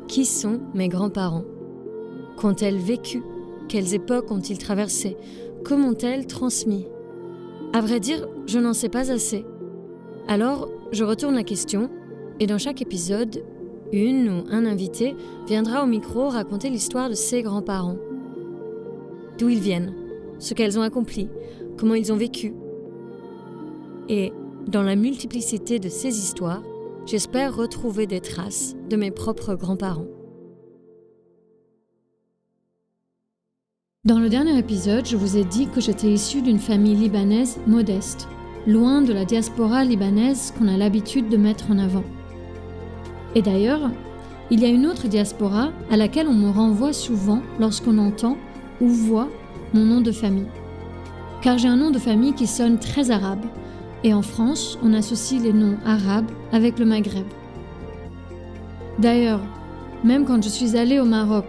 Qui sont mes grands-parents ? Qu'ont-elles vécu ? Quelles époques ont-ils traversées ? Que m'ont-elles transmis ? À vrai dire, je n'en sais pas assez. Alors, je retourne la question, et dans chaque épisode, une ou un invité viendra au micro raconter l'histoire de ses grands-parents. D'où ils viennent, ce qu'elles ont accompli, comment ils ont vécu. Et dans la multiplicité de ces histoires, j'espère retrouver des traces de mes propres grands-parents. Dans le dernier épisode, je vous ai dit que j'étais issue d'une famille libanaise modeste, loin de la diaspora libanaise qu'on a l'habitude de mettre en avant. Et d'ailleurs, il y a une autre diaspora à laquelle on me renvoie souvent lorsqu'on entend ou voit mon nom de famille. Car j'ai un nom de famille qui sonne très arabe, et en France, on associe les noms arabes avec le Maghreb. D'ailleurs, même quand je suis allée au Maroc,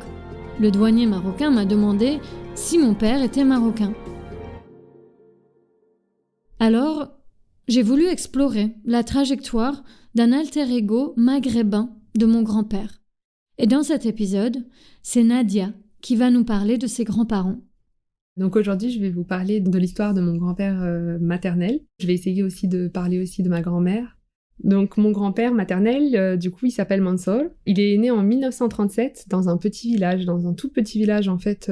le douanier marocain m'a demandé si mon père était marocain. Alors, j'ai voulu explorer la trajectoire d'un alter ego maghrébin de mon grand-père. Et dans cet épisode, c'est Nadia qui va nous parler de ses grands-parents. Donc aujourd'hui, je vais vous parler de l'histoire de mon grand-père maternel. Je vais essayer aussi de parler aussi de ma grand-mère. Donc mon grand-père maternel, du coup, il s'appelle Mansour. Il est né en 1937 dans un petit village, dans un tout petit village en fait,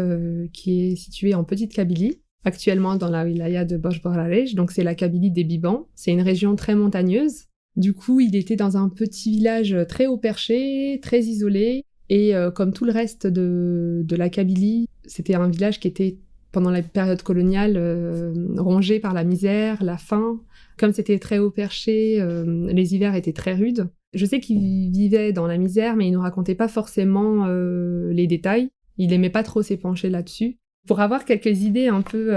qui est situé en Petite Kabylie, actuellement dans la wilaya de Boş-Borarej, donc c'est la Kabylie des Bibans. C'est une région très montagneuse. Du coup, il était dans un petit village très haut perché, très isolé, et comme tout le reste de la Kabylie, c'était un village qui était pendant la période coloniale, rongé par la misère, la faim. Comme c'était très haut perché, les hivers étaient très rudes. Je sais qu'il vivait dans la misère, mais il ne nous racontait pas forcément les détails. Il aimait pas trop s'épancher là-dessus. Pour avoir quelques idées un peu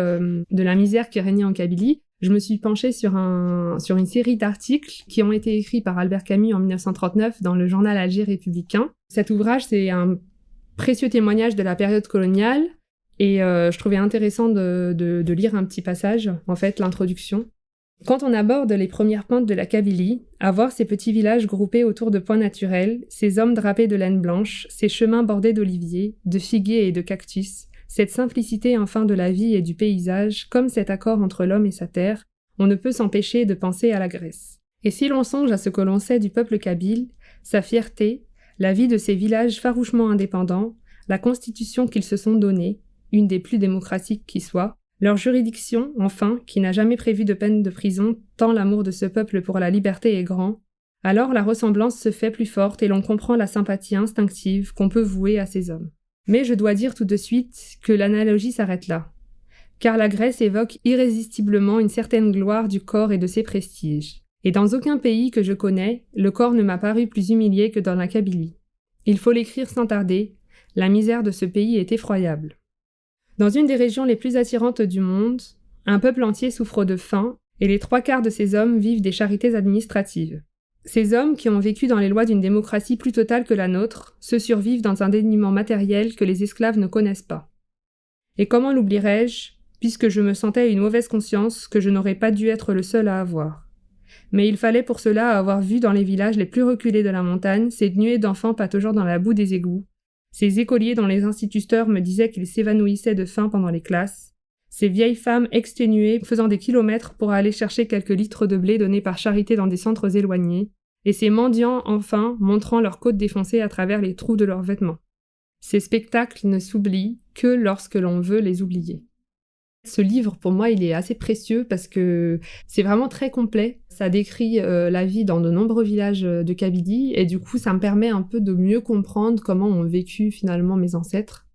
de la misère qui régnait en Kabylie, je me suis penchée sur une série d'articles qui ont été écrits par Albert Camus en 1939 dans le journal Alger républicain. Cet ouvrage, c'est un précieux témoignage de la période coloniale. Et je trouvais intéressant de lire un petit passage, en fait, l'introduction. Quand on aborde les premières pentes de la Kabylie, à voir ces petits villages groupés autour de points naturels, ces hommes drapés de laine blanche, ces chemins bordés d'oliviers, de figuiers et de cactus, cette simplicité enfin de la vie et du paysage, comme cet accord entre l'homme et sa terre, on ne peut s'empêcher de penser à la Grèce. Et si l'on songe à ce que l'on sait du peuple kabyle, sa fierté, la vie de ces villages farouchement indépendants, la constitution qu'ils se sont donnée, une des plus démocratiques qui soit, leur juridiction, enfin, qui n'a jamais prévu de peine de prison, tant l'amour de ce peuple pour la liberté est grand, alors la ressemblance se fait plus forte et l'on comprend la sympathie instinctive qu'on peut vouer à ces hommes. Mais je dois dire tout de suite que l'analogie s'arrête là, car la Grèce évoque irrésistiblement une certaine gloire du corps et de ses prestiges. Et dans aucun pays que je connais, le corps ne m'a paru plus humilié que dans la Kabylie. Il faut l'écrire sans tarder, la misère de ce pays est effroyable. Dans une des régions les plus attirantes du monde, un peuple entier souffre de faim et les 3/4 de ces hommes vivent des charités administratives. Ces hommes, qui ont vécu dans les lois d'une démocratie plus totale que la nôtre, se survivent dans un dénuement matériel que les esclaves ne connaissent pas. Et comment l'oublierais-je, puisque je me sentais une mauvaise conscience que je n'aurais pas dû être le seul à avoir. Mais il fallait pour cela avoir vu dans les villages les plus reculés de la montagne ces nuées d'enfants pataugeant dans la boue des égouts, ces écoliers dont les instituteurs me disaient qu'ils s'évanouissaient de faim pendant les classes, ces vieilles femmes exténuées faisant des kilomètres pour aller chercher quelques litres de blé donnés par charité dans des centres éloignés, et ces mendiants, enfin, montrant leurs côtes défoncées à travers les trous de leurs vêtements. Ces spectacles ne s'oublient que lorsque l'on veut les oublier. Ce livre, pour moi, il est assez précieux parce que c'est vraiment très complet. Ça décrit la vie dans de nombreux villages de Kabylie et du coup, ça me permet un peu de mieux comprendre comment ont vécu finalement mes ancêtres.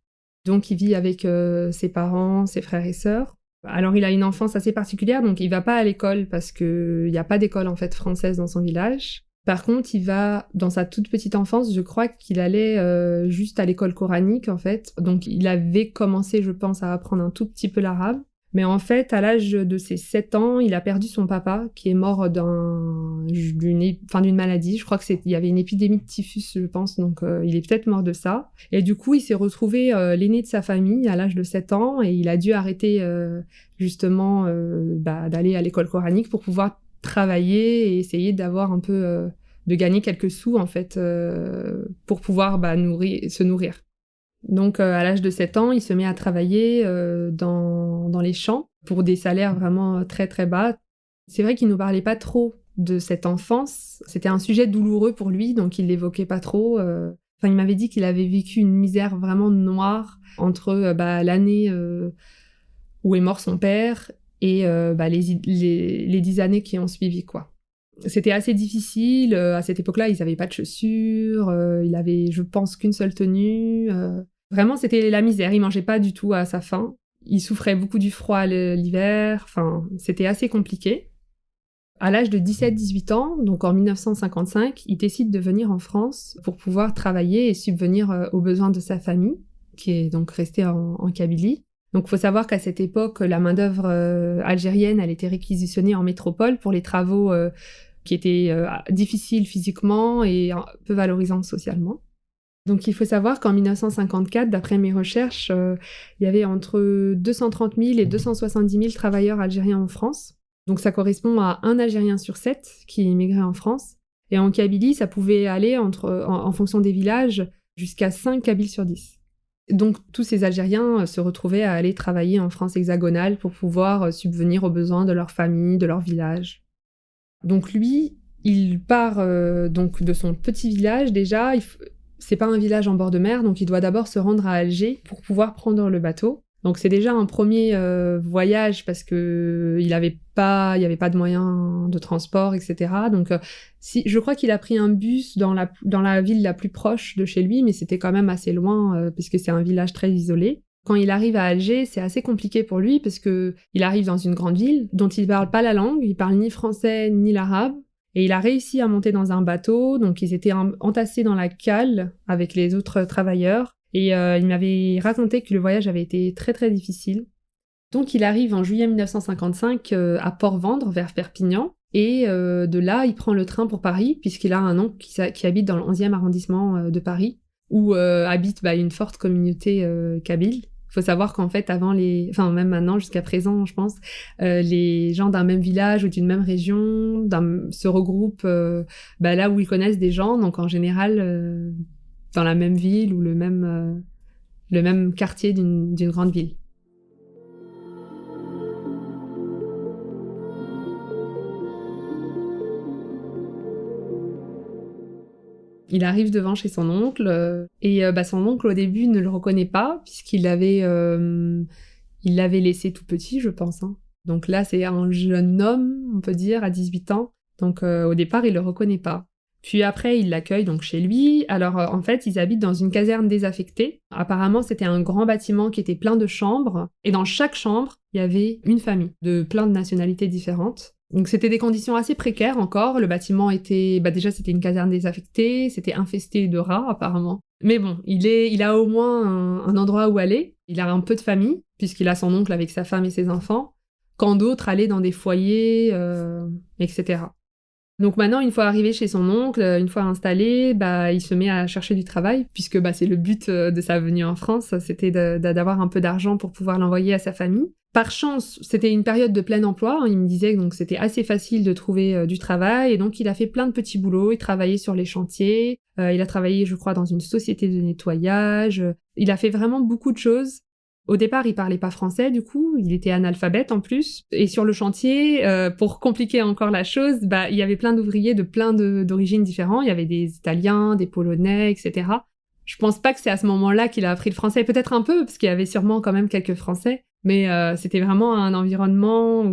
Donc, il vit avec ses parents, ses frères et sœurs. Alors, il a une enfance assez particulière, donc il va pas à l'école parce qu'il n'y a pas d'école en fait française dans son village. Par contre, il va, dans sa toute petite enfance, je crois qu'il allait juste à l'école coranique, en fait. Donc, il avait commencé, je pense, à apprendre un tout petit peu l'arabe. Mais en fait, à l'âge de ses 7 ans, il a perdu son papa, qui est mort d'une maladie. Je crois qu'il y avait une épidémie de typhus, je pense, donc il est peut-être mort de ça. Et du coup, il s'est retrouvé l'aîné de sa famille à l'âge de 7 ans, et il a dû arrêter d'aller à l'école coranique pour pouvoir travailler et essayer d'avoir un peu de gagner quelques sous en fait pour pouvoir se nourrir. Donc à l'âge de 7 ans, il se met à travailler dans les champs pour des salaires vraiment très très bas. C'est vrai qu'il nous parlait pas trop de cette enfance. C'était un sujet douloureux pour lui, donc il l'évoquait pas trop. Il m'avait dit qu'il avait vécu une misère vraiment noire entre l'année où est mort son père et les 10 années qui ont suivi, quoi. C'était assez difficile. À cette époque-là, ils n'avaient pas de chaussures. Il avait, je pense, qu'une seule tenue. Vraiment, c'était la misère. Il mangeait pas du tout à sa faim. Il souffrait beaucoup du froid l'hiver. Enfin, c'était assez compliqué. À l'âge de 17-18 ans, donc en 1955, il décide de venir en France pour pouvoir travailler et subvenir aux besoins de sa famille, qui est donc restée en Kabylie. Donc il faut savoir qu'à cette époque, la main-d'œuvre algérienne, elle était réquisitionnée en métropole pour les travaux qui étaient difficiles physiquement et peu valorisants socialement. Donc il faut savoir qu'en 1954, d'après mes recherches, il y avait entre 230 000 et 270 000 travailleurs algériens en France. Donc ça correspond à 1 Algérien sur 7 qui immigrait en France. Et en Kabylie, ça pouvait aller en fonction des villages jusqu'à 5 Kabyles sur 10. Donc tous ces Algériens se retrouvaient à aller travailler en France hexagonale pour pouvoir subvenir aux besoins de leur famille, de leur village. Donc lui, il part donc de son petit village déjà. C'est pas un village en bord de mer, donc il doit d'abord se rendre à Alger pour pouvoir prendre le bateau. Donc c'est déjà un premier voyage parce que il y avait pas de moyens de transport, etc. Donc je crois qu'il a pris un bus dans la ville la plus proche de chez lui, mais c'était quand même assez loin puisque c'est un village très isolé. Quand il arrive à Alger, c'est assez compliqué pour lui parce que il arrive dans une grande ville dont il parle pas la langue, il parle ni français ni l'arabe. Et il a réussi à monter dans un bateau, donc ils étaient entassés dans la cale avec les autres travailleurs. Et il m'avait raconté que le voyage avait été très très difficile. Donc il arrive en juillet 1955 à Port-Vendre, vers Perpignan. Et de là, il prend le train pour Paris, puisqu'il a un oncle qui habite dans le 11e arrondissement de Paris, où habite une forte communauté kabyle. Il faut savoir qu'en fait, même maintenant, jusqu'à présent, je pense, les gens d'un même village ou d'une même région se regroupent là où ils connaissent des gens. Donc en général, dans la même ville ou le même quartier d'une grande ville. Il arrive devant chez son oncle et son oncle au début ne le reconnaît pas puisqu'il l'avait laissé tout petit, je pense. Hein. Donc là, c'est un jeune homme, on peut dire, à 18 ans. Donc au départ, il le reconnaît pas. Puis après, il l'accueille donc chez lui. Alors en fait, ils habitent dans une caserne désaffectée. Apparemment, c'était un grand bâtiment qui était plein de chambres. Et dans chaque chambre, il y avait une famille de plein de nationalités différentes. Donc c'était des conditions assez précaires encore. Le bâtiment était... déjà, c'était une caserne désaffectée. C'était infesté de rats, apparemment. Mais bon, il a au moins un endroit où aller. Il a un peu de famille, puisqu'il a son oncle avec sa femme et ses enfants. Quand d'autres allaient dans des foyers, etc. Donc maintenant, une fois arrivé chez son oncle, une fois installé, il se met à chercher du travail, puisque c'est le but de sa venue en France, c'était d'avoir un peu d'argent pour pouvoir l'envoyer à sa famille. Par chance, c'était une période de plein emploi, il me disait, donc c'était assez facile de trouver du travail, et donc il a fait plein de petits boulots, il travaillait sur les chantiers, il a travaillé, je crois, dans une société de nettoyage, il a fait vraiment beaucoup de choses. Au départ, il parlait pas français, du coup, il était analphabète en plus. Et sur le chantier, pour compliquer encore la chose, il y avait plein d'ouvriers de plein d'origines différentes. Il y avait des Italiens, des Polonais, etc. Je pense pas que c'est à ce moment-là qu'il a appris le français. Peut-être un peu, parce qu'il y avait sûrement quand même quelques Français. Mais c'était vraiment un environnement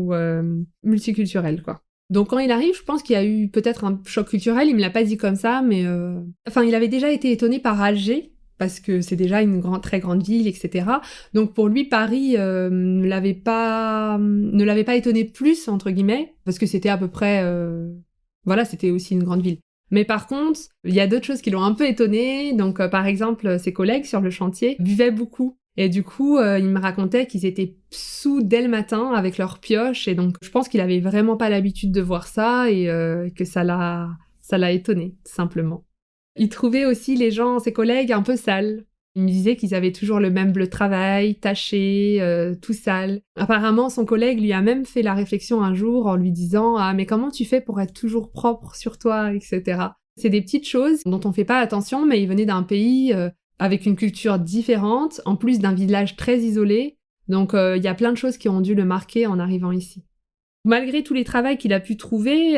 multiculturel, quoi. Donc quand il arrive, je pense qu'il y a eu peut-être un choc culturel. Il me l'a pas dit comme ça, mais... il avait déjà été étonné par Alger, parce que c'est déjà une très grande ville, etc. Donc pour lui, Paris ne l'avait pas étonné plus, entre guillemets, parce que c'était à peu près... c'était aussi une grande ville. Mais par contre, il y a d'autres choses qui l'ont un peu étonné. Donc par exemple, ses collègues sur le chantier buvaient beaucoup. Et du coup, il me racontait qu'ils étaient sous dès le matin avec leurs pioches. Et donc je pense qu'il avait vraiment pas l'habitude de voir ça et que ça l'a étonné, simplement. Il trouvait aussi les gens, ses collègues, un peu sales. Il me disait qu'ils avaient toujours le même bleu de travail, taché, tout sale. Apparemment, son collègue lui a même fait la réflexion un jour en lui disant « Ah, mais comment tu fais pour être toujours propre sur toi, etc. » C'est des petites choses dont on fait pas attention, mais il venait d'un pays avec une culture différente, en plus d'un village très isolé. Donc il y a plein de choses qui ont dû le marquer en arrivant ici. Malgré tous les travaux qu'il a pu trouver,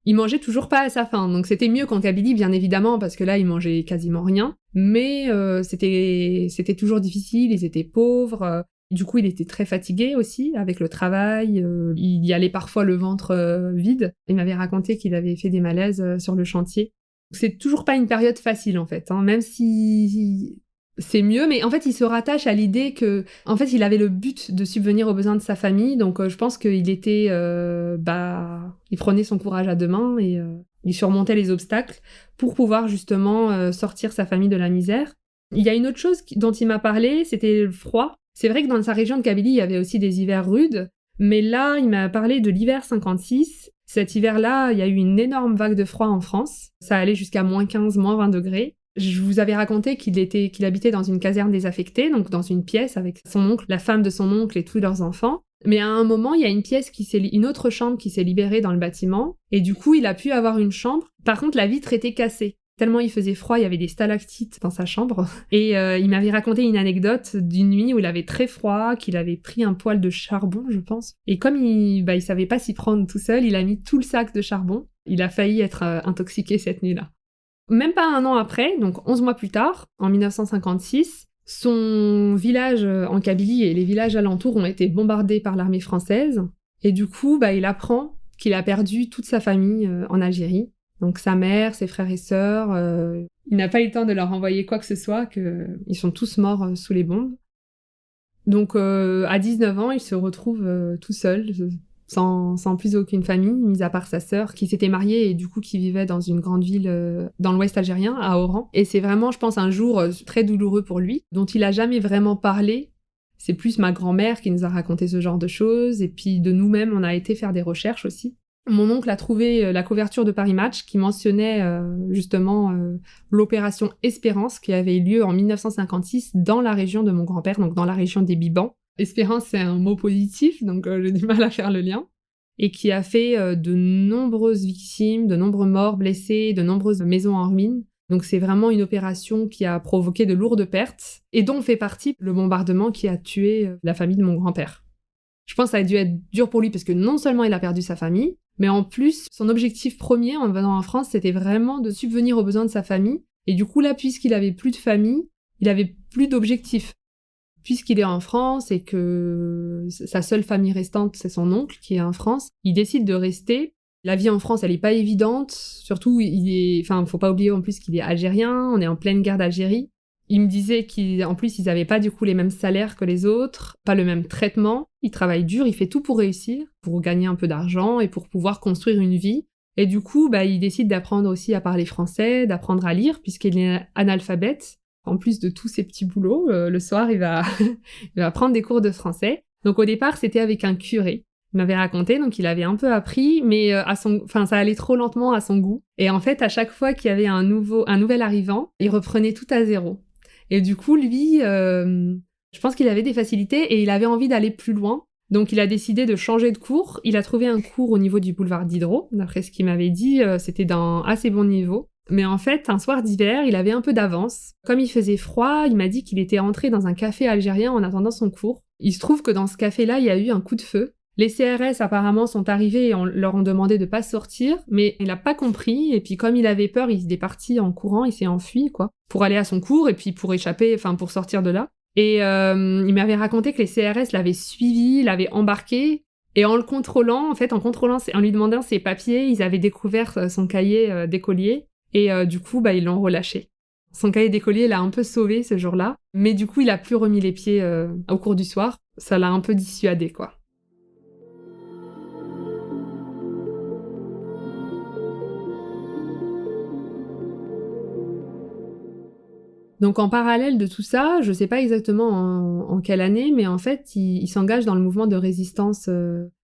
il mangeait toujours pas à sa faim. Donc c'était mieux qu'en Kabylie, bien évidemment, parce que là, il mangeait quasiment rien. Mais c'était toujours difficile, ils étaient pauvres. Du coup, il était très fatigué aussi avec le travail. Il y allait parfois le ventre vide. Il m'avait raconté qu'il avait fait des malaises sur le chantier. C'est toujours pas une période facile, en fait, hein, même si c'est mieux, mais en fait, il se rattache à l'idée que, en fait, il avait le but de subvenir aux besoins de sa famille, donc je pense qu'il était, il prenait son courage à deux mains et il surmontait les obstacles pour pouvoir justement sortir sa famille de la misère. Il y a une autre chose dont il m'a parlé, c'était le froid. C'est vrai que dans sa région de Kabylie, il y avait aussi des hivers rudes, mais là, il m'a parlé de l'hiver 56. Cet hiver-là, il y a eu une énorme vague de froid en France. Ça allait jusqu'à -15, -20 degrés. Je vous avais raconté qu'il habitait dans une caserne désaffectée, donc dans une pièce avec son oncle, la femme de son oncle et tous leurs enfants. Mais à un moment, il y a une autre chambre qui s'est libérée dans le bâtiment, et du coup, il a pu avoir une chambre. Par contre, la vitre était cassée. Tellement il faisait froid, il y avait des stalactites dans sa chambre. Et il m'avait raconté une anecdote d'une nuit où il avait très froid, qu'il avait pris un poêle de charbon, je pense. Et comme il savait pas s'y prendre tout seul, il a mis tout le sac de charbon. Il a failli être intoxiqué cette nuit-là. Même pas un an après, donc 11 mois plus tard, en 1956, son village en Kabylie et les villages alentours ont été bombardés par l'armée française. Et du coup, il apprend qu'il a perdu toute sa famille en Algérie. Donc sa mère, ses frères et sœurs, il n'a pas eu le temps de leur envoyer quoi que ce soit, qu'ils sont tous morts sous les bombes. Donc à 19 ans, il se retrouve tout seul, sans plus aucune famille, mis à part sa sœur, qui s'était mariée et du coup qui vivait dans une grande ville dans l'ouest algérien, à Oran. Et c'est vraiment, je pense, un jour très douloureux pour lui, dont il a jamais vraiment parlé. C'est plus ma grand-mère qui nous a raconté ce genre de choses, et puis de nous-mêmes, on a été faire des recherches aussi. Mon oncle a trouvé la couverture de Paris Match qui mentionnait justement l'opération Espérance qui avait eu lieu en 1956 dans la région de mon grand-père, donc dans la région des Bibans. Espérance, c'est un mot positif, donc j'ai du mal à faire le lien. Et qui a fait de nombreuses victimes, de nombreux morts, blessés, de nombreuses maisons en ruine. Donc c'est vraiment une opération qui a provoqué de lourdes pertes, et dont fait partie le bombardement qui a tué la famille de mon grand-père. Je pense que ça a dû être dur pour lui parce que non seulement il a perdu sa famille, mais en plus, son objectif premier en venant en France, c'était vraiment de subvenir aux besoins de sa famille. Et du coup là, puisqu'il avait plus de famille, il avait plus d'objectif. Puisqu'il est en France et que sa seule famille restante, c'est son oncle qui est en France, il décide de rester. La vie en France, elle est pas évidente. Surtout, faut pas oublier en plus qu'il est algérien, on est en pleine guerre d'Algérie. Il me disait qu'en plus, ils avaient pas du coup les mêmes salaires que les autres, pas le même traitement. Il travaille dur, il fait tout pour réussir, pour gagner un peu d'argent et pour pouvoir construire une vie. Et du coup, il décide d'apprendre aussi à parler français, d'apprendre à lire, puisqu'il est analphabète. En plus de tous ses petits boulots, le soir, il va prendre des cours de français. Donc au départ, c'était avec un curé. Il m'avait raconté, donc il avait un peu appris, mais ça allait trop lentement à son goût. Et en fait, à chaque fois qu'il y avait un nouvel arrivant, il reprenait tout à zéro. Et du coup, lui, je pense qu'il avait des facilités et il avait envie d'aller plus loin. Donc il a décidé de changer de cours. Il a trouvé un cours au niveau du boulevard Diderot. D'après ce qu'il m'avait dit, c'était d'un assez bon niveau. Mais en fait, un soir d'hiver, il avait un peu d'avance. Comme il faisait froid, il m'a dit qu'il était entré dans un café algérien en attendant son cours. Il se trouve que dans ce café-là, il y a eu un coup de feu. Les CRS apparemment sont arrivés et leur ont demandé de pas sortir, mais il a pas compris, et puis comme il avait peur, il est parti en courant, il s'est enfui, pour aller à son cours, et puis pour échapper, pour sortir de là. Et il m'avait raconté que les CRS l'avaient suivi, l'avaient embarqué, et en le contrôlant, en lui demandant ses papiers, ils avaient découvert son cahier d'écolier, et du coup, ils l'ont relâché. Son cahier d'écolier l'a un peu sauvé ce jour-là, mais du coup, il a plus remis les pieds au cours du soir. Ça l'a un peu dissuadé, Donc en parallèle de tout ça, je sais pas exactement en quelle année, mais en fait, il s'engage dans le mouvement de résistance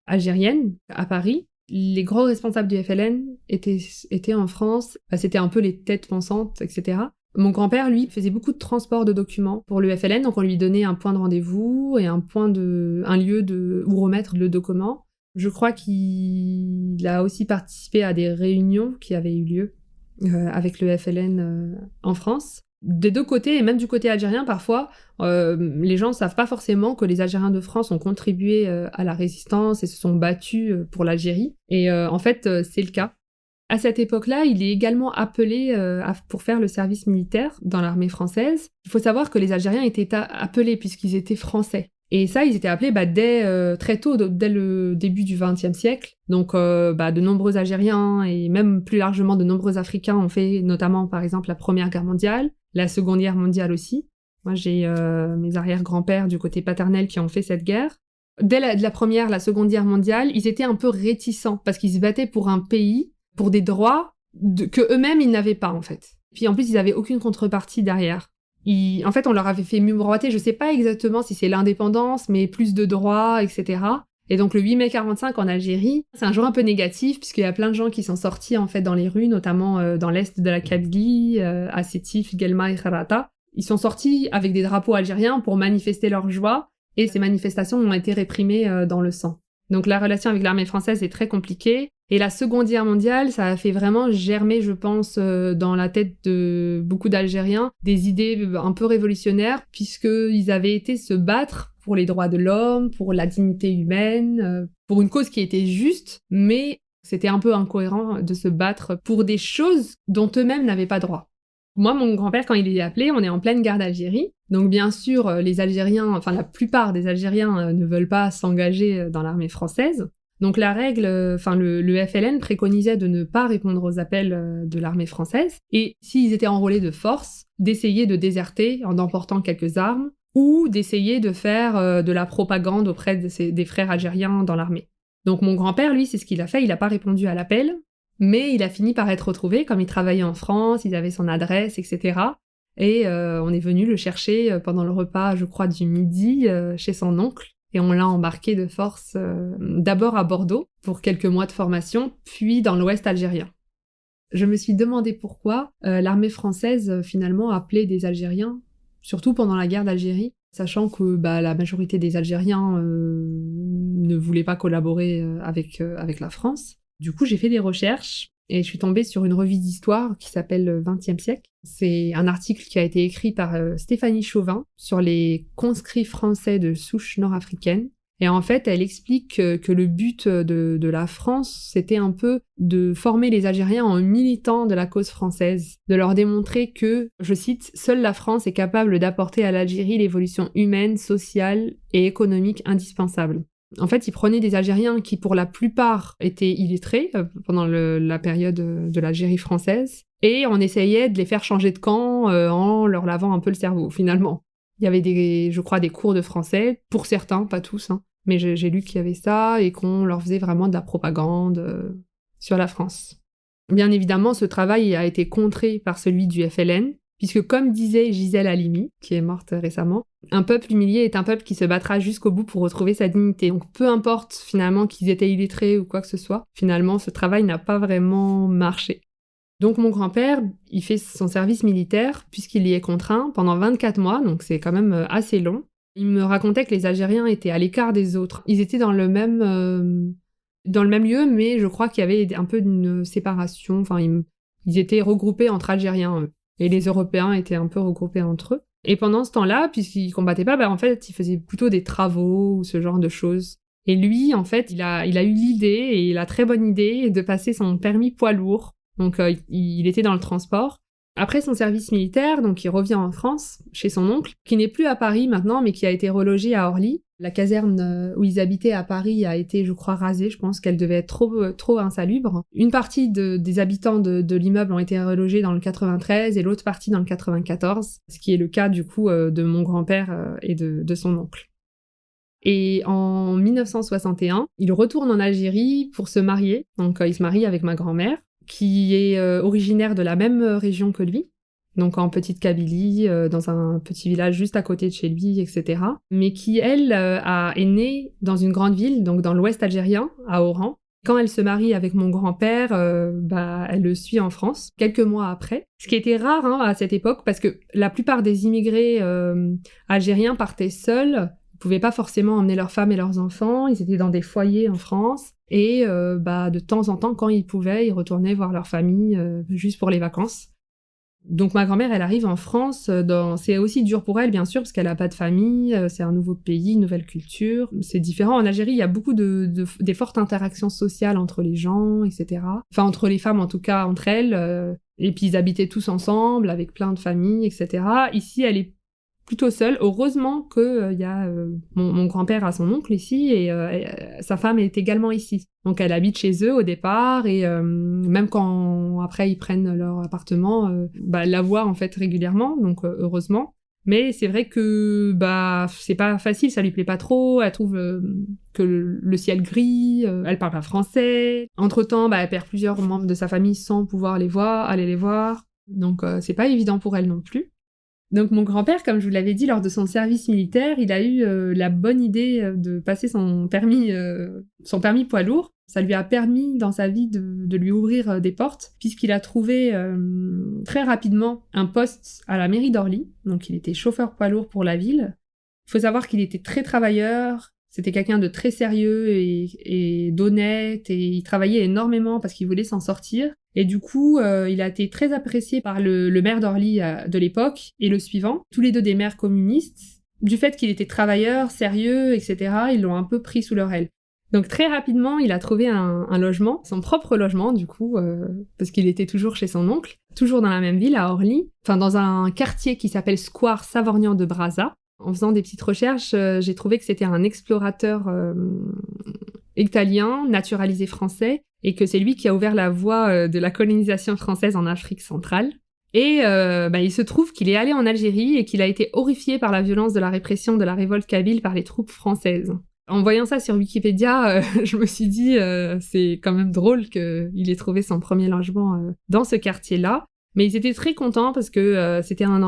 algérienne à Paris. Les gros responsables du FLN étaient en France, c'était un peu les têtes pensantes, etc. Mon grand-père, lui, faisait beaucoup de transport de documents pour le FLN, donc on lui donnait un point de rendez-vous et un lieu où remettre le document. Je crois qu'il a aussi participé à des réunions qui avaient eu lieu. avec le FLN en France. Des deux côtés, et même du côté algérien, parfois, les gens ne savent pas forcément que les Algériens de France ont contribué à la résistance et se sont battus pour l'Algérie. Et en fait, c'est le cas. À cette époque-là, il est également appelé pour faire le service militaire dans l'armée française. Il faut savoir que les Algériens étaient appelés puisqu'ils étaient français. Et ça, ils étaient appelés dès très tôt, dès le début du XXe siècle. Donc, de nombreux Algériens et même plus largement de nombreux Africains ont fait, notamment, par exemple, la Première Guerre mondiale, la Seconde Guerre mondiale aussi. Moi, j'ai mes arrière-grands-pères du côté paternel qui ont fait cette guerre. Dès la Première, la Seconde Guerre mondiale, ils étaient un peu réticents parce qu'ils se battaient pour un pays, pour des droits que eux-mêmes, ils n'avaient pas, en fait. Puis, en plus, ils n'avaient aucune contrepartie derrière. En fait, on leur avait fait miroiter, je sais pas exactement si c'est l'indépendance, mais plus de droits, etc. Et donc, le 8 mai 45 en Algérie, c'est un jour un peu négatif, puisqu'il y a plein de gens qui sont sortis, en fait, dans les rues, notamment dans l'est de la Kabylie, à Sétif, Guelma et Kharata. Ils sont sortis avec des drapeaux algériens pour manifester leur joie, et ces manifestations ont été réprimées dans le sang. Donc, la relation avec l'armée française est très compliquée. Et la Seconde Guerre mondiale, ça a fait vraiment germer, je pense, dans la tête de beaucoup d'Algériens, des idées un peu révolutionnaires, puisqu'ils avaient été se battre pour les droits de l'homme, pour la dignité humaine, pour une cause qui était juste, mais c'était un peu incohérent de se battre pour des choses dont eux-mêmes n'avaient pas droit. Moi, mon grand-père, quand il est appelé, on est en pleine guerre d'Algérie. Donc, bien sûr, les Algériens, enfin la plupart des Algériens ne veulent pas s'engager dans l'armée française. Donc la règle, le FLN préconisait de ne pas répondre aux appels de l'armée française et s'ils étaient enrôlés de force, d'essayer de déserter en emportant quelques armes ou d'essayer de faire de la propagande auprès des frères algériens dans l'armée. Donc mon grand-père, lui, c'est ce qu'il a fait, il n'a pas répondu à l'appel, mais il a fini par être retrouvé, comme il travaillait en France, il avait son adresse, etc. Et on est venu le chercher pendant le repas, je crois, du midi chez son oncle. Et on l'a embarqué de force d'abord à Bordeaux pour quelques mois de formation, puis dans l'ouest algérien. Je me suis demandé pourquoi l'armée française finalement appelait des Algériens, surtout pendant la guerre d'Algérie, sachant que la majorité des Algériens ne voulaient pas collaborer avec la France. Du coup, j'ai fait des recherches et je suis tombée sur une revue d'histoire qui s'appelle XXe siècle. C'est un article qui a été écrit par Stéphanie Chauvin sur les conscrits français de souche nord-africaine. Et en fait, elle explique que le but de la France, c'était un peu de former les Algériens en militants de la cause française, de leur démontrer que, je cite, « Seule la France est capable d'apporter à l'Algérie l'évolution humaine, sociale et économique indispensable ». En fait, ils prenaient des Algériens qui, pour la plupart, étaient illettrés pendant la période de l'Algérie française, et on essayait de les faire changer de camp en leur lavant un peu le cerveau, finalement. Il y avait je crois, des cours de français, pour certains, pas tous, hein, mais j'ai lu qu'il y avait ça, et qu'on leur faisait vraiment de la propagande sur la France. Bien évidemment, ce travail a été contré par celui du FLN, puisque comme disait Gisèle Halimi, qui est morte récemment, un peuple humilié est un peuple qui se battra jusqu'au bout pour retrouver sa dignité. Donc peu importe finalement qu'ils étaient illettrés ou quoi que ce soit, finalement ce travail n'a pas vraiment marché. Donc mon grand-père, il fait son service militaire puisqu'il y est contraint pendant 24 mois, donc c'est quand même assez long. Il me racontait que les Algériens étaient à l'écart des autres. Ils étaient dans le même lieu, mais je crois qu'il y avait un peu d'une séparation. Enfin, ils étaient regroupés entre Algériens, eux. Et les Européens étaient un peu regroupés entre eux. Et pendant ce temps-là, puisqu'ils combattaient pas, en fait, ils faisaient plutôt des travaux ou ce genre de choses. Et lui, en fait, il a eu l'idée, et la très bonne idée, de passer son permis poids lourd. Donc, il était dans le transport. Après son service militaire, donc il revient en France, chez son oncle, qui n'est plus à Paris maintenant, mais qui a été relogé à Orly. La caserne où ils habitaient à Paris a été, je crois, rasée. Je pense qu'elle devait être trop insalubre. Une partie des habitants de l'immeuble ont été relogés dans le 93 et l'autre partie dans le 94, ce qui est le cas, du coup, de mon grand-père et de son oncle. Et en 1961, il retourne en Algérie pour se marier. Donc, il se marie avec ma grand-mère, qui est originaire de la même région que lui, donc en petite Kabylie, dans un petit village juste à côté de chez lui, etc. Mais qui, elle, est née dans une grande ville, donc dans l'ouest algérien, à Oran. Quand elle se marie avec mon grand-père, elle le suit en France, quelques mois après. Ce qui était rare à cette époque, parce que la plupart des immigrés algériens partaient seuls, ils pouvaient pas forcément emmener leurs femmes et leurs enfants, ils étaient dans des foyers en France. Et de temps en temps, quand ils pouvaient, ils retournaient voir leur famille juste pour les vacances. Donc ma grand-mère, elle arrive en France, c'est aussi dur pour elle, bien sûr, parce qu'elle a pas de famille, c'est un nouveau pays, une nouvelle culture. C'est différent. En Algérie, il y a beaucoup des fortes interactions sociales entre les gens, etc. Enfin, entre les femmes, en tout cas, entre elles. Et puis ils habitaient tous ensemble, avec plein de familles, etc. Ici, elle est plutôt seule. Heureusement que y a mon grand-père a son oncle ici et sa femme est également ici. Donc elle habite chez eux au départ et même quand après ils prennent leur appartement, elle la voit en fait régulièrement, donc heureusement. Mais c'est vrai que c'est pas facile, ça lui plaît pas trop. Elle trouve que le ciel gris, elle parle pas français. Entre-temps, elle perd plusieurs membres de sa famille sans pouvoir aller les voir. Donc c'est pas évident pour elle non plus. Donc mon grand-père, comme je vous l'avais dit, lors de son service militaire, il a eu la bonne idée de passer son permis poids lourd. Ça lui a permis dans sa vie de lui ouvrir des portes, puisqu'il a trouvé très rapidement un poste à la mairie d'Orly. Donc il était chauffeur poids lourd pour la ville. Il faut savoir qu'il était très travailleur, c'était quelqu'un de très sérieux et d'honnête, et il travaillait énormément parce qu'il voulait s'en sortir. Et du coup, il a été très apprécié par le maire d'Orly de l'époque et le suivant, tous les deux des maires communistes. Du fait qu'il était travailleur, sérieux, etc., ils l'ont un peu pris sous leur aile. Donc très rapidement, il a trouvé un logement, son propre logement du coup, parce qu'il était toujours chez son oncle, toujours dans la même ville, à Orly, enfin dans un quartier qui s'appelle Square Savorgnan de Brazza. En faisant des petites recherches, j'ai trouvé que c'était un explorateur italien, naturalisé français, et que c'est lui qui a ouvert la voie de la colonisation française en Afrique centrale. Et il se trouve qu'il est allé en Algérie et qu'il a été horrifié par la violence de la répression de la révolte kabyle par les troupes françaises. En voyant ça sur Wikipédia, je me suis dit c'est quand même drôle qu'il ait trouvé son premier logement dans ce quartier-là. Mais ils étaient très contents parce que c'était un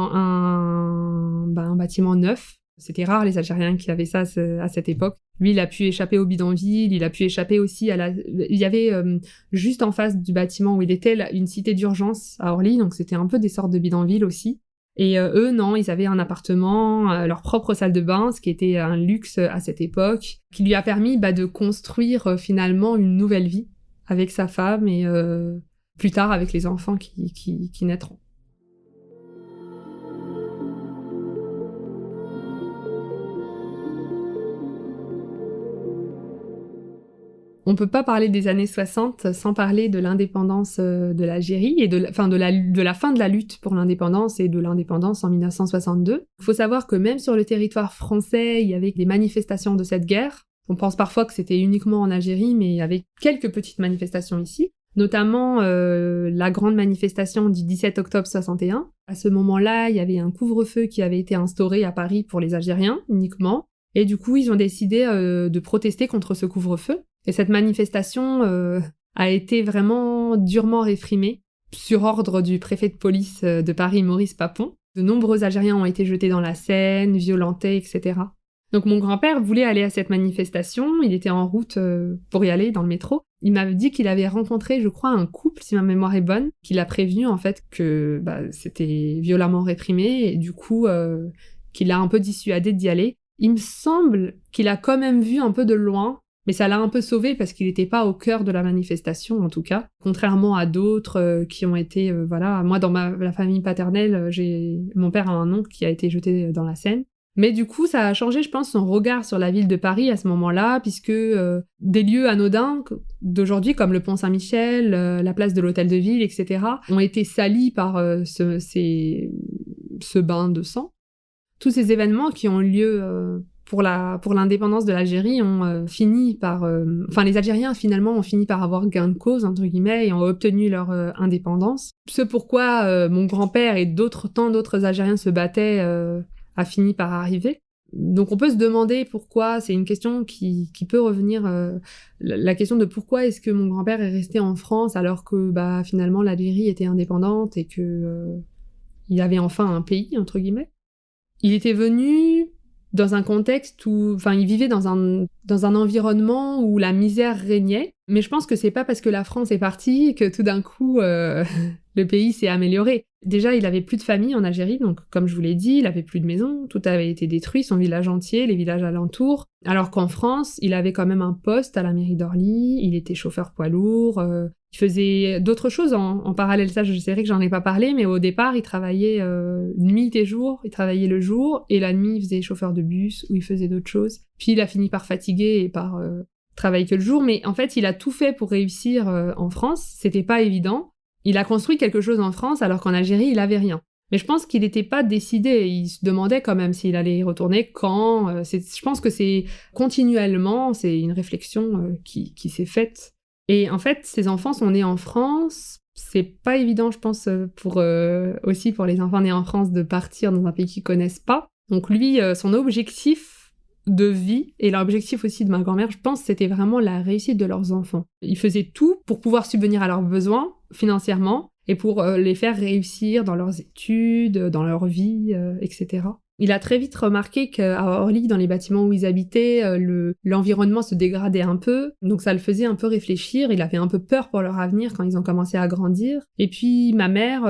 bâtiment neuf. C'était rare les Algériens qui avaient ça à cette époque. Lui, il a pu échapper au bidonville, il a pu échapper aussi il y avait juste en face du bâtiment où il était une cité d'urgence à Orly, donc c'était un peu des sortes de bidonvilles aussi. Et eux, non, ils avaient un appartement, leur propre salle de bain, ce qui était un luxe à cette époque, qui lui a permis de construire finalement une nouvelle vie avec sa femme et plus tard avec les enfants qui naîtront. On peut pas parler des années 60 sans parler de l'indépendance de l'Algérie et de la fin de la lutte pour l'indépendance et de l'indépendance en 1962. Il faut savoir que même sur le territoire français, il y avait des manifestations de cette guerre. On pense parfois que c'était uniquement en Algérie, mais il y avait quelques petites manifestations ici, notamment la grande manifestation du 17 octobre 61. À ce moment-là, il y avait un couvre-feu qui avait été instauré à Paris pour les Algériens uniquement. Et du coup, ils ont décidé de protester contre ce couvre-feu. Et cette manifestation a été vraiment durement réprimée sur ordre du préfet de police de Paris, Maurice Papon. De nombreux Algériens ont été jetés dans la Seine, violentés, etc. Donc mon grand-père voulait aller à cette manifestation, il était en route pour y aller dans le métro. Il m'avait dit qu'il avait rencontré, je crois, un couple, si ma mémoire est bonne, qui l'a prévenu en fait que c'était violemment réprimé et du coup qu'il l'a un peu dissuadé d'y aller. Il me semble qu'il a quand même vu un peu de loin, mais ça l'a un peu sauvé parce qu'il n'était pas au cœur de la manifestation, en tout cas. Contrairement à d'autres qui ont été, moi dans la famille paternelle, mon père a un oncle qui a été jeté dans la Seine. Mais du coup, ça a changé, je pense, son regard sur la ville de Paris à ce moment-là, puisque des lieux anodins d'aujourd'hui, comme le pont Saint-Michel, la place de l'Hôtel de Ville, etc., ont été salis par ce bain de sang. Tous ces événements qui ont eu lieu pour l'indépendance de l'Algérie ont fini par... les Algériens, finalement, ont fini par avoir gain de cause, entre guillemets, et ont obtenu leur indépendance. Ce pourquoi mon grand-père et tant d'autres Algériens se battaient a fini par arriver. Donc on peut se demander pourquoi, c'est une question qui peut revenir, la question de pourquoi est-ce que mon grand-père est resté en France alors que finalement l'Algérie était indépendante et que il y avait enfin un pays, entre guillemets. Il était venu dans un contexte où, il vivait dans un environnement où la misère régnait. Mais je pense que c'est pas parce que la France est partie que tout d'un coup, le pays s'est amélioré. Déjà, il avait plus de famille en Algérie, donc comme je vous l'ai dit, il avait plus de maison, tout avait été détruit, son village entier, les villages alentours. Alors qu'en France, il avait quand même un poste à la mairie d'Orly, il était chauffeur poids lourd, il faisait d'autres choses en parallèle. Ça, c'est vrai que j'en ai pas parlé, mais au départ, il travaillait nuit et jour, il travaillait le jour, et la nuit, il faisait chauffeur de bus, ou il faisait d'autres choses. Puis il a fini par fatiguer et par travailler que le jour, mais en fait, il a tout fait pour réussir en France, c'était pas évident. Il a construit quelque chose en France alors qu'en Algérie, il avait rien. Mais je pense qu'il n'était pas décidé, il se demandait quand même s'il allait y retourner, quand. Je pense que c'est continuellement, c'est une réflexion qui s'est faite. Et en fait, ses enfants sont nés en France. C'est pas évident, je pense, aussi pour les enfants nés en France de partir dans un pays qu'ils connaissent pas. Donc lui, son objectif de vie, et l'objectif aussi de ma grand-mère, je pense, c'était vraiment la réussite de leurs enfants. Ils faisaient tout pour pouvoir subvenir à leurs besoins financièrement et pour les faire réussir dans leurs études, dans leur vie, etc. Il a très vite remarqué qu'à Orly, dans les bâtiments où ils habitaient, l'environnement se dégradait un peu, donc ça le faisait un peu réfléchir, il avait un peu peur pour leur avenir quand ils ont commencé à grandir. Et puis ma mère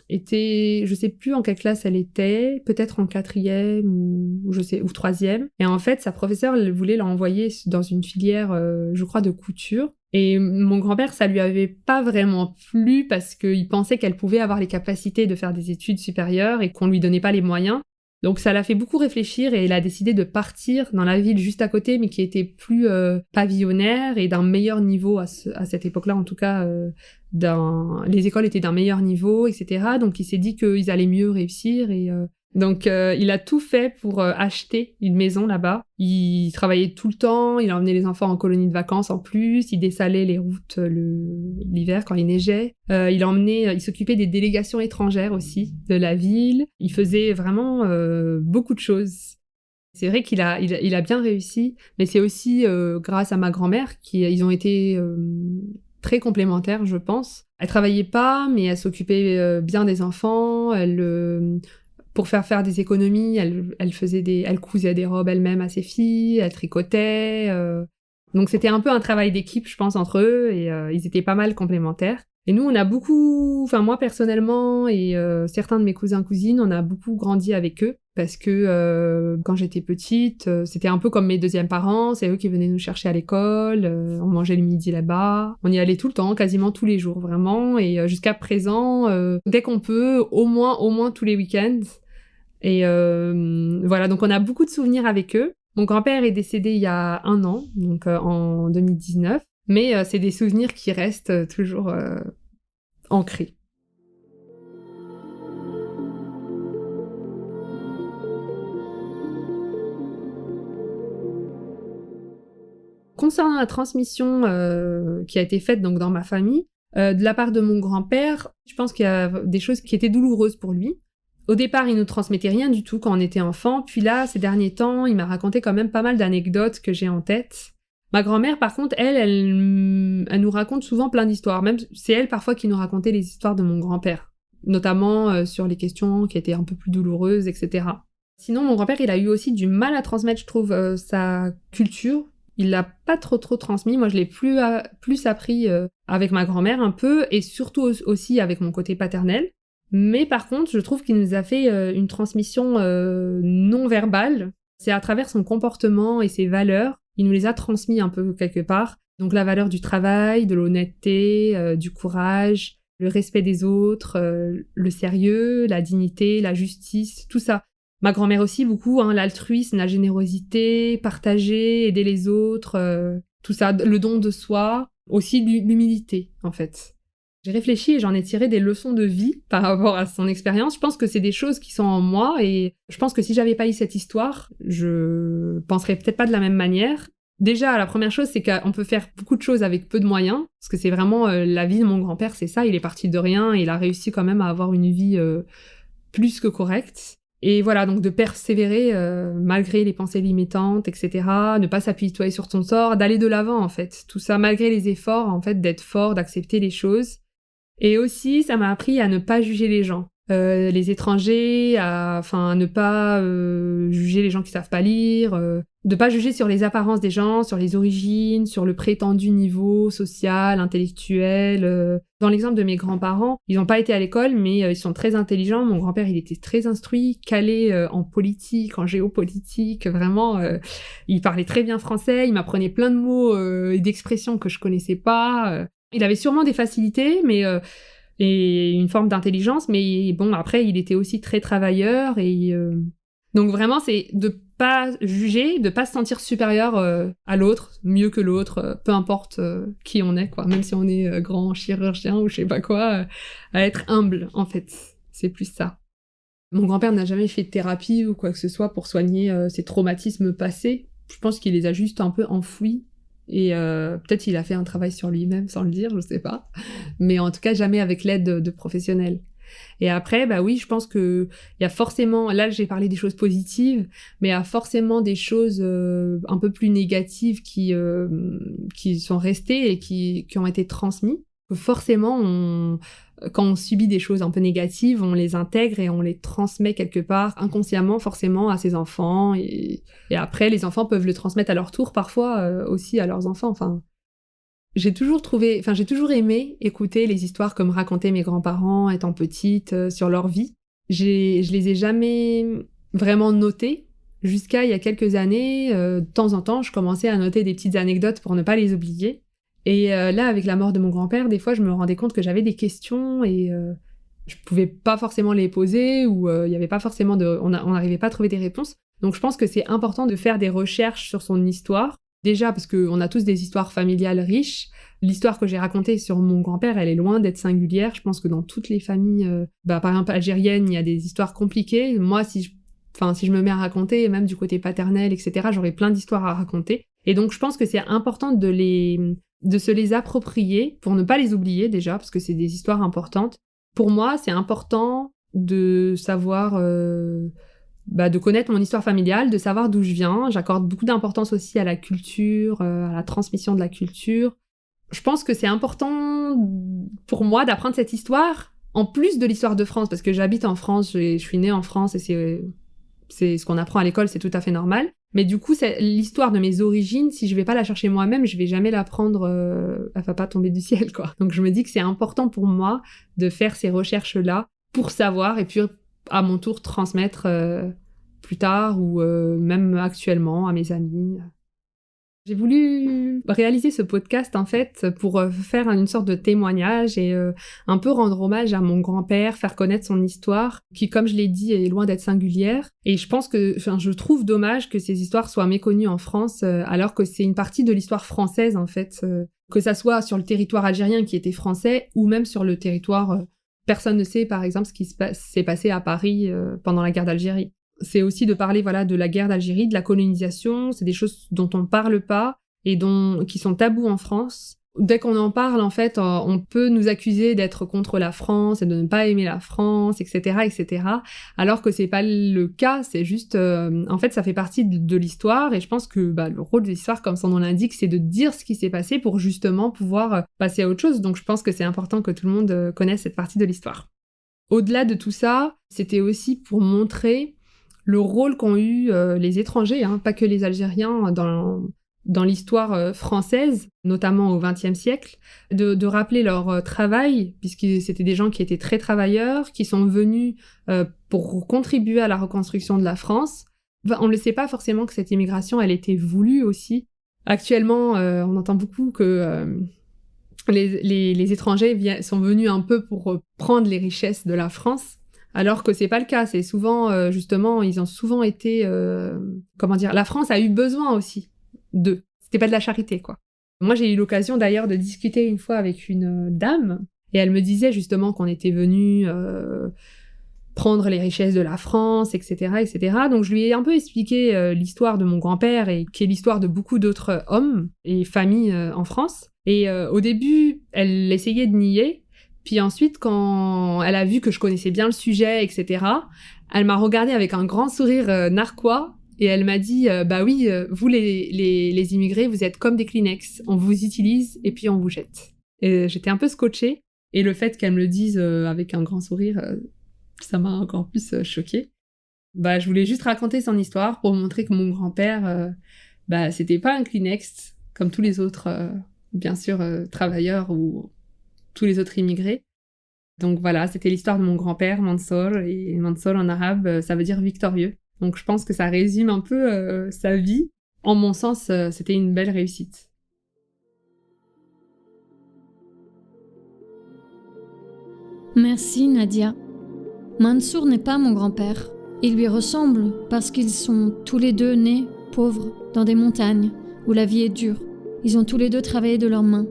était, je sais plus en quelle classe elle était, peut-être en 4e ou 3e, et en fait sa professeure elle voulait l'envoyer dans une filière, je crois, de couture. Et mon grand-père, ça lui avait pas vraiment plu parce qu'il pensait qu'elle pouvait avoir les capacités de faire des études supérieures et qu'on lui donnait pas les moyens. Donc ça l'a fait beaucoup réfléchir et il a décidé de partir dans la ville juste à côté, mais qui était plus pavillonnaire et d'un meilleur niveau à cette époque-là, en tout cas. Les écoles étaient d'un meilleur niveau, etc. Donc il s'est dit qu'ils allaient mieux réussir et... Donc il a tout fait pour acheter une maison là-bas. Il travaillait tout le temps, il emmenait les enfants en colonie de vacances en plus, il dessalait les routes l'hiver quand il neigeait. Il s'occupait des délégations étrangères aussi de la ville. Il faisait vraiment beaucoup de choses. C'est vrai qu'il a bien réussi, mais c'est aussi grâce à ma grand-mère ils ont été très complémentaires, je pense. Elle travaillait pas, mais elle s'occupait bien des enfants. Pour faire des économies, elle cousait des robes elle-même à ses filles, elle tricotait. Donc c'était un peu un travail d'équipe, je pense, entre eux, et ils étaient pas mal complémentaires. Et nous, on a beaucoup, enfin moi personnellement, et certains de mes cousins-cousines, on a beaucoup grandi avec eux, parce que quand j'étais petite, c'était un peu comme mes deuxièmes parents, c'est eux qui venaient nous chercher à l'école, on mangeait le midi là-bas, on y allait tout le temps, quasiment tous les jours, vraiment, et jusqu'à présent, dès qu'on peut, au moins tous les week-ends. Et voilà, donc on a beaucoup de souvenirs avec eux. Mon grand-père est décédé il y a 1 an, donc en 2019, mais c'est des souvenirs qui restent toujours ancrés. Concernant la transmission qui a été faite donc dans ma famille, de la part de mon grand-père, je pense qu'il y a des choses qui étaient douloureuses pour lui. Au départ, il nous transmettait rien du tout quand on était enfant, puis là, ces derniers temps, il m'a raconté quand même pas mal d'anecdotes que j'ai en tête. Ma grand-mère, par contre, elle nous raconte souvent plein d'histoires. Même c'est elle parfois qui nous racontait les histoires de mon grand-père, notamment sur les questions qui étaient un peu plus douloureuses, etc. Sinon, mon grand-père, il a eu aussi du mal à transmettre, je trouve, sa culture. Il l'a pas trop transmis. Moi, je l'ai plus appris avec ma grand-mère un peu, et surtout aussi avec mon côté paternel. Mais par contre, je trouve qu'il nous a fait une transmission non verbale. C'est à travers son comportement et ses valeurs, il nous les a transmis un peu quelque part. Donc la valeur du travail, de l'honnêteté, du courage, le respect des autres, le sérieux, la dignité, la justice, tout ça. Ma grand-mère aussi beaucoup, l'altruisme, la générosité, partager, aider les autres, tout ça, le don de soi, aussi l'humilité en fait. J'ai réfléchi et j'en ai tiré des leçons de vie par rapport à son expérience. Je pense que c'est des choses qui sont en moi et je pense que si j'avais pas eu cette histoire, je penserais peut-être pas de la même manière. Déjà, la première chose, c'est qu'on peut faire beaucoup de choses avec peu de moyens, parce que c'est vraiment la vie de mon grand-père, c'est ça, il est parti de rien et il a réussi quand même à avoir une vie plus que correcte. Et voilà, donc de persévérer malgré les pensées limitantes, etc., ne pas s'apitoyer sur son sort, d'aller de l'avant en fait. Tout ça, malgré les efforts, en fait, d'être fort, d'accepter les choses. Et aussi, ça m'a appris à ne pas juger les gens. les étrangers, à ne pas juger les gens qui savent pas lire, de pas juger sur les apparences des gens, sur les origines, sur le prétendu niveau social, intellectuel. Dans l'exemple de mes grands-parents, ils n'ont pas été à l'école, mais ils sont très intelligents. Mon grand-père, il était très instruit, calé en politique, en géopolitique, vraiment. Il parlait très bien français, il m'apprenait plein de mots et d'expressions que je connaissais pas. Il avait sûrement des facilités, mais et une forme d'intelligence, mais bon, après, il était aussi très travailleur. Donc vraiment, c'est de pas juger, de pas se sentir supérieur à l'autre, mieux que l'autre, peu importe qui on est, quoi. Même si on est grand chirurgien ou je sais pas quoi, à être humble, en fait. C'est plus ça. Mon grand-père n'a jamais fait de thérapie ou quoi que ce soit pour soigner ses traumatismes passés. Je pense qu'il les a juste un peu enfouis. Et peut-être il a fait un travail sur lui-même sans le dire, je sais pas. Mais en tout cas, jamais avec l'aide de professionnels. Et après, bah oui, je pense que il y a forcément, là j'ai parlé des choses positives, mais il y a forcément des choses un peu plus négatives qui sont restées et qui ont été transmises. Forcément, quand on subit des choses un peu négatives, on les intègre et on les transmet quelque part inconsciemment forcément à ses enfants. Et après, les enfants peuvent le transmettre à leur tour parfois aussi à leurs enfants. Enfin, j'ai toujours aimé écouter les histoires que me racontaient mes grands-parents étant petite sur leur vie. Je les ai jamais vraiment notées jusqu'à il y a quelques années. De temps en temps, je commençais à noter des petites anecdotes pour ne pas les oublier. Et là, avec la mort de mon grand-père, des fois, je me rendais compte que j'avais des questions et je pouvais pas forcément les poser ou il y avait pas forcément on n'arrivait pas à trouver des réponses. Donc, je pense que c'est important de faire des recherches sur son histoire. Déjà, parce qu'on a tous des histoires familiales riches. L'histoire que j'ai racontée sur mon grand-père, elle est loin d'être singulière. Je pense que dans toutes les familles, par exemple algériennes, il y a des histoires compliquées. Moi, si je me mets à raconter, même du côté paternel, etc., j'aurais plein d'histoires à raconter. Et donc, je pense que c'est important de se les approprier pour ne pas les oublier déjà, parce que c'est des histoires importantes. Pour moi, c'est important de savoir... de connaître mon histoire familiale, de savoir d'où je viens. J'accorde beaucoup d'importance aussi à la culture, à la transmission de la culture. Je pense que c'est important pour moi d'apprendre cette histoire, en plus de l'histoire de France, parce que j'habite en France, je suis née en France et c'est ce qu'on apprend à l'école, c'est tout à fait normal. Mais du coup, c'est l'histoire de mes origines, si je vais pas la chercher moi-même, je vais jamais l'apprendre, elle va pas tomber du ciel, quoi. Donc je me dis que c'est important pour moi de faire ces recherches-là pour savoir et puis à mon tour transmettre plus tard ou même actuellement à mes amis. J'ai voulu réaliser ce podcast en fait pour faire une sorte de témoignage et un peu rendre hommage à mon grand-père, faire connaître son histoire qui, comme je l'ai dit, est loin d'être singulière. Et je trouve dommage que ces histoires soient méconnues en France alors que c'est une partie de l'histoire française en fait, que ça soit sur le territoire algérien qui était français ou même sur le territoire... Personne ne sait, par exemple, ce qui s'est passé à Paris pendant la guerre d'Algérie. C'est aussi de parler de la guerre d'Algérie, de la colonisation. C'est des choses dont on parle pas et qui sont tabous en France. Dès qu'on en parle, en fait, on peut nous accuser d'être contre la France et de ne pas aimer la France, etc., etc. Alors que c'est pas le cas. C'est juste, en fait, ça fait partie de l'histoire. Et je pense que le rôle de l'histoire, comme son nom l'indique, c'est de dire ce qui s'est passé pour justement pouvoir passer à autre chose. Donc, je pense que c'est important que tout le monde connaisse cette partie de l'histoire. Au-delà de tout ça, c'était aussi pour montrer le rôle qu'ont eu les étrangers, pas que les Algériens, dans l'histoire française, notamment au XXe siècle, de rappeler leur travail, puisque c'était des gens qui étaient très travailleurs, qui sont venus pour contribuer à la reconstruction de la France. On ne sait pas forcément que cette immigration, elle était voulue aussi. Actuellement, on entend beaucoup que les étrangers sont venus un peu pour prendre les richesses de la France. Alors que c'est pas le cas, c'est souvent, justement, ils ont souvent été... la France a eu besoin aussi d'eux. C'était pas de la charité, quoi. Moi, j'ai eu l'occasion d'ailleurs de discuter une fois avec une dame, et elle me disait justement qu'on était venu prendre les richesses de la France, etc., etc. Donc je lui ai un peu expliqué l'histoire de mon grand-père, et qui est l'histoire de beaucoup d'autres hommes et familles en France. Et au début, elle essayait de nier, puis ensuite, quand elle a vu que je connaissais bien le sujet, etc., elle m'a regardée avec un grand sourire narquois et elle m'a dit oui, vous les immigrés, vous êtes comme des Kleenex, on vous utilise et puis on vous jette. Et j'étais un peu scotchée, et le fait qu'elle me le dise avec un grand sourire, Ça m'a encore plus choquée. Je voulais juste raconter son histoire pour montrer que mon grand-père, c'était pas un Kleenex comme tous les autres, bien sûr, travailleurs ou tous les autres immigrés. Donc voilà, c'était l'histoire de mon grand-père, Mansour, et Mansour en arabe, ça veut dire victorieux. Donc je pense que ça résume un peu sa vie. En mon sens, c'était une belle réussite. Merci Nadia. Mansour n'est pas mon grand-père. Il lui ressemble parce qu'ils sont tous les deux nés pauvres dans des montagnes où la vie est dure. Ils ont tous les deux travaillé de leurs mains.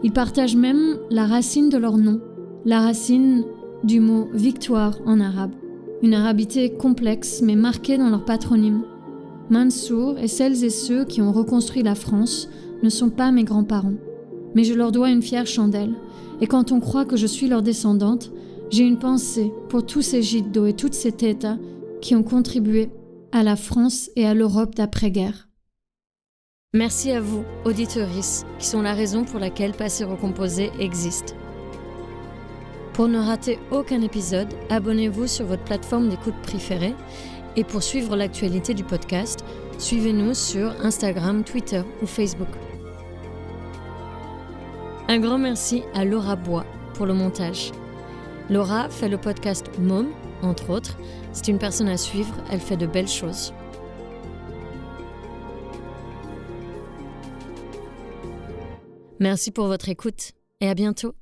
Ils partagent même la racine de leur nom, la racine du mot victoire en arabe. Une arabité complexe mais marquée dans leur patronyme. Mansour et celles et ceux qui ont reconstruit la France ne sont pas mes grands-parents. Mais je leur dois une fière chandelle. Et quand on croit que je suis leur descendante, j'ai une pensée pour tous ces Jiddo et toutes ces Tétas qui ont contribué à la France et à l'Europe d'après-guerre. Merci à vous, auditrices, qui sont la raison pour laquelle Passé Recomposé existe. Pour ne rater aucun épisode, abonnez-vous sur votre plateforme d'écoute préférée et pour suivre l'actualité du podcast, suivez-nous sur Instagram, Twitter ou Facebook. Un grand merci à Laura Bois pour le montage. Laura fait le podcast Môme, entre autres. C'est une personne à suivre, elle fait de belles choses. Merci pour votre écoute et à bientôt.